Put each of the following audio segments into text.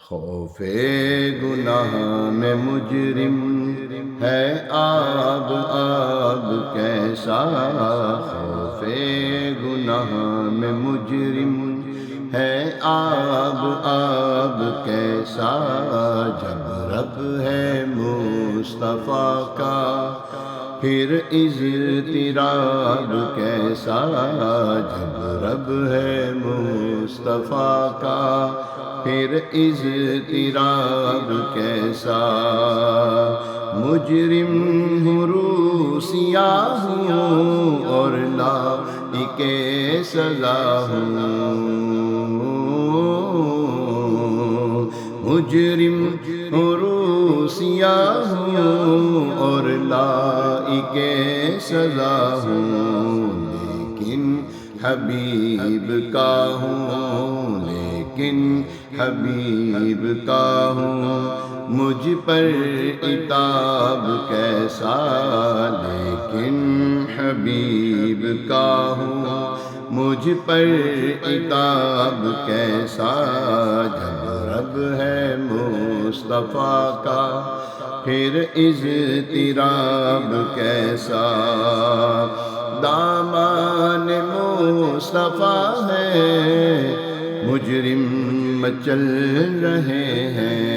خوف گناہ میں مجرم ہے آب آب کیسا، خوف گناہ میں مجرم ہے آب آب کیسا، جب رب ہے مصطفیٰ کا پھر اضطراب کیسا، جب رب ہے مصطفیٰ کا پھر اضطراب کیسا، مجرم ہوں روح سیاہ ہوں اور لائق سزا ہوں، مجرم ہوں روح سیاہ ہوں اور لائق سزا ہوں، لیکن حبیب کا ہوں، لیکن حبیب کا ہوں، مجھ پر عتاب کیسا، لیکن حبیب کا ہوں، مجھ پر عتاب کیسا، جب رب ہے مصطفیٰ کا پھر اضطراب کیسا، دامان مصطفیٰ ہے مجرم مچل رہے ہیں،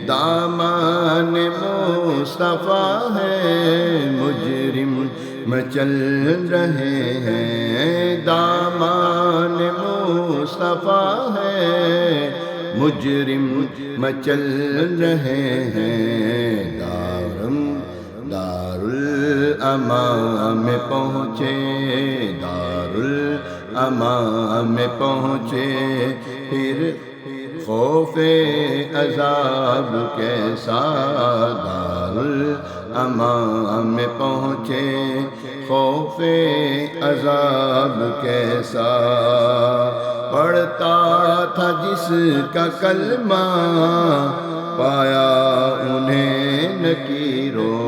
دامان مصطفیٰ ہے مجرم مچل رہے ہیں، دامان مصطفیٰ ہے مجرم مچل رہے ہیں، دارالامان میں پہنچے، دارالامان میں پہنچے، پھر خوف عذاب کیسا، دارالامان میں پہنچے، خوف عذاب کیسا، پڑھتا تھا جس کا کلمہ پایا انہیں نکیروں،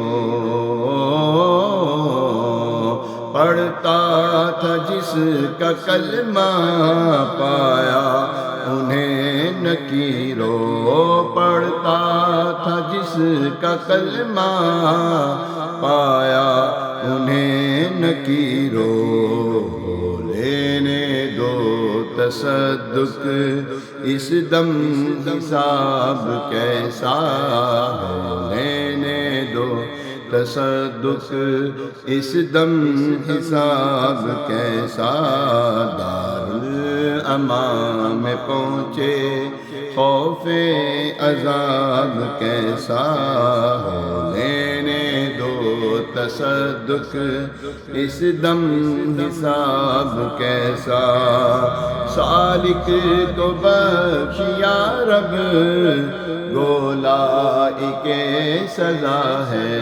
پڑھتا تھا جس کا کلمہ پایا انہیں نکیروں، پڑھتا تھا جس کا کلمہ پایا انہیں نکیروں، لینے دو تصدق اس دم حساب کیسا، لینے دو تصدق اس دم حساب کیسا، دارالامان میں پہنچے، خوف عذاب کیسا، لینے دو تصدق اس دم حساب کیسا، سالک کو بخش یا رب گولائق سزا ہے،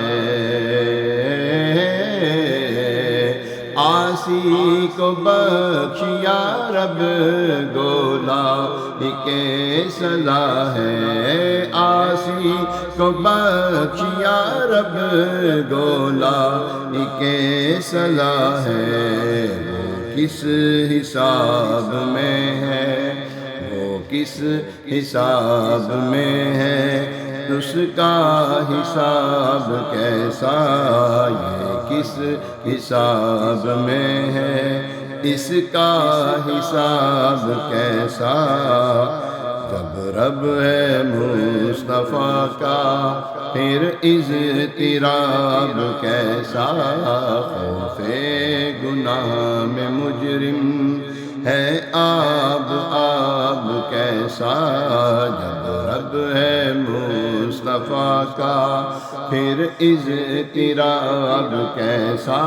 عاصی کو بخش یا رب گولائق سزا ہے، عاصی کو بخش یا رب گولائق سزا ہے، وہ کس حساب میں ہے، وہ کس حساب میں ہے، اس کا حساب کیسا، یہ کس حساب میں ہے، اس کا حساب کیسا، جب رب ہے مصطفیٰ کا پھر اضطراب کیسا، خوف گناہ میں مجرم ہے آب آب کیسا، جب رب ہے مصطفیٰ کا پھر اضطراب کیسا،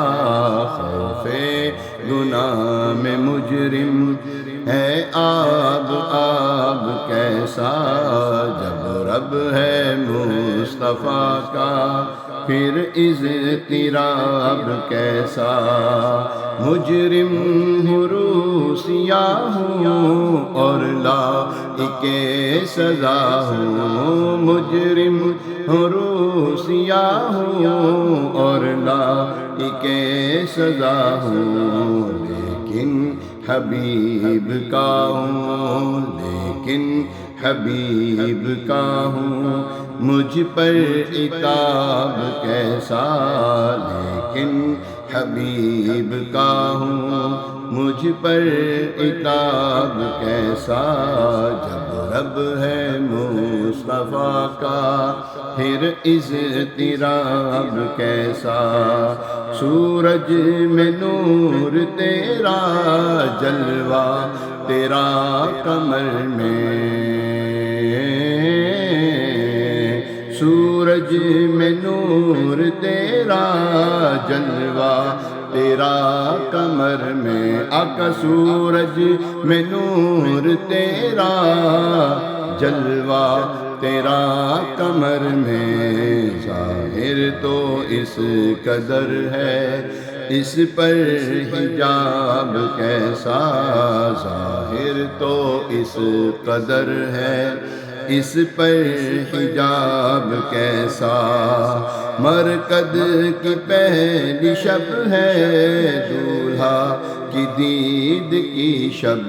خوف گناہ میں مجرم ہے آب آب کیسا، جب رب ہے مصطفیٰ کا پھر اضطراب کیسا، مجرم ہوں روح سیاہ ہوں اور لائق سزا ہوں، مجرم ہوں روح سیاہ ہوں اور لائق سزا ہوں، لیکن حبیب کا ہوں، لیکن حبیب کا ہوں، مجھ پر عتاب کیسا، لیکن حبیب کا ہوں، مجھ پر عتاب کیسا، جب رب ہے مصطفیٰ کا پھر اضطراب کیسا، سورج میں نور تیرا جلوہ تیرا کمر میں، سورج میں نور تیرا جلوہ تیرا کمر میں، آقا سورج میں نور تیرا جلوہ تیرا کمر میں، ظاہر تو اس قدر ہے اس پر حجاب کیسا، ظاہر تو اس قدر ہے اس پر حجاب کیسا، مرکد کی پہلی شب ہے دولہا کی دید کی شب،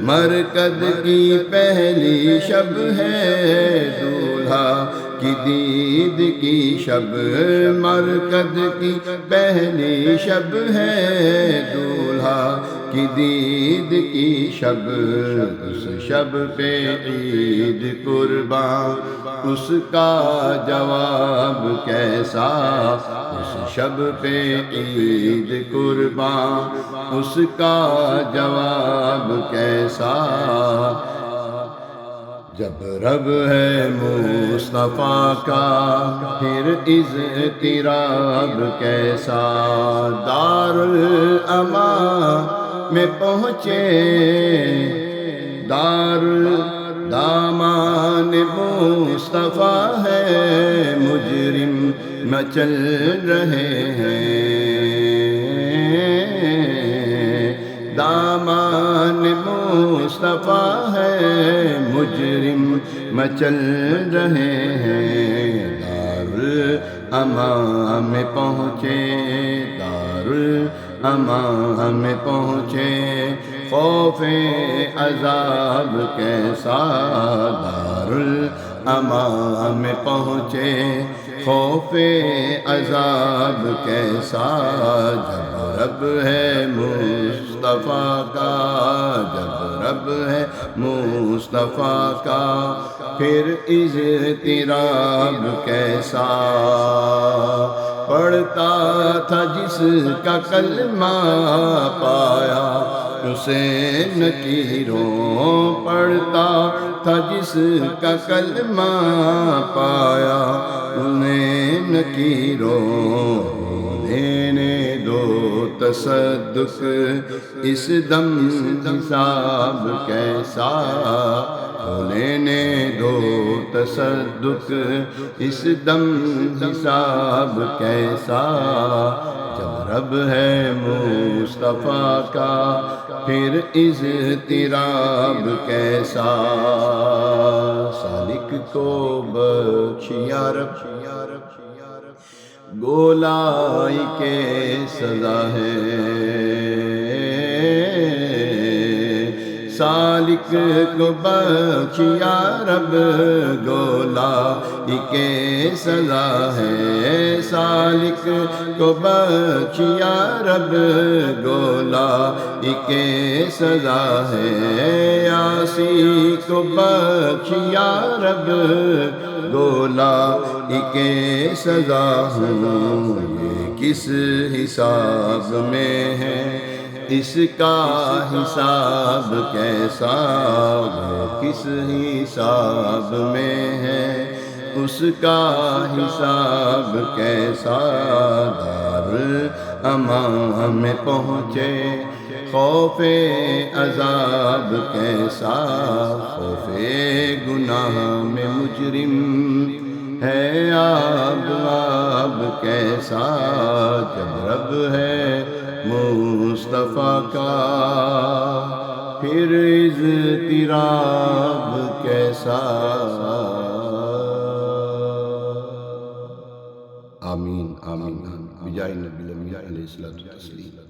مرکد کی پہلی شب ہے دولہا کی دید کی شب، مرکد کی پہلی شب ہے دولہا کی دید کی شب، اس شب پہ عید قرباں اس کا جواب کیسا، اس شب پہ عید قرباں اس کا جواب کیسا، جب رب ہے مصطفیٰ کا پھر اضطراب کیسا، دار الامان میں پہنچے دامان مصطفیٰ ہے، مجرم مچل رہے ہیں، دامان مصطفیٰ ہے مجرم مچل رہے ہیں، دارالامان میں پہنچے دارالامان میں پہنچے، خوف عذاب کیسا، دارالامان میں پہنچے خوف عذاب کیسا، جب رب ہے مصطفیٰ کا، جب رب ہے مصطفیٰ کا پھر اضطراب کیسا، پڑھتا تھا جس کا کلمہ پایا اسے نکیروں، پڑھتا تھا جس کا کلمہ پایا انہیں نکیروں، لینے دو تصدق اس دم حساب کیسا، لینے دو تصدق اس دم حساب کیسا، جب رب ہے مصطفیٰ کا پھر اضطراب کیسا، سالک کو بخش یا رب گولائی کے سزا ہے، سالک کو بخش یا رب گولائی کے سزا ہے، سالک کو بخش یا رب گولائی کے سزا ہے، یاسی کو بخش یا رب گولائی کے سزا ہوں، یہ کس حساب میں ہے اس کا حساب کیسا، وہ کس حساب میں ہے اس کا حساب کیسا، دارالامان میں پہنچے خوف عذاب کیسا، خوف گناہ میں مجرم ہے آب کیسا، جب رب ہے مصطفیٰ کا پھر اضطراب کیسا، آمین آمین۔ بجائے نبی الامین علیہ الصلوۃ والتسلیم.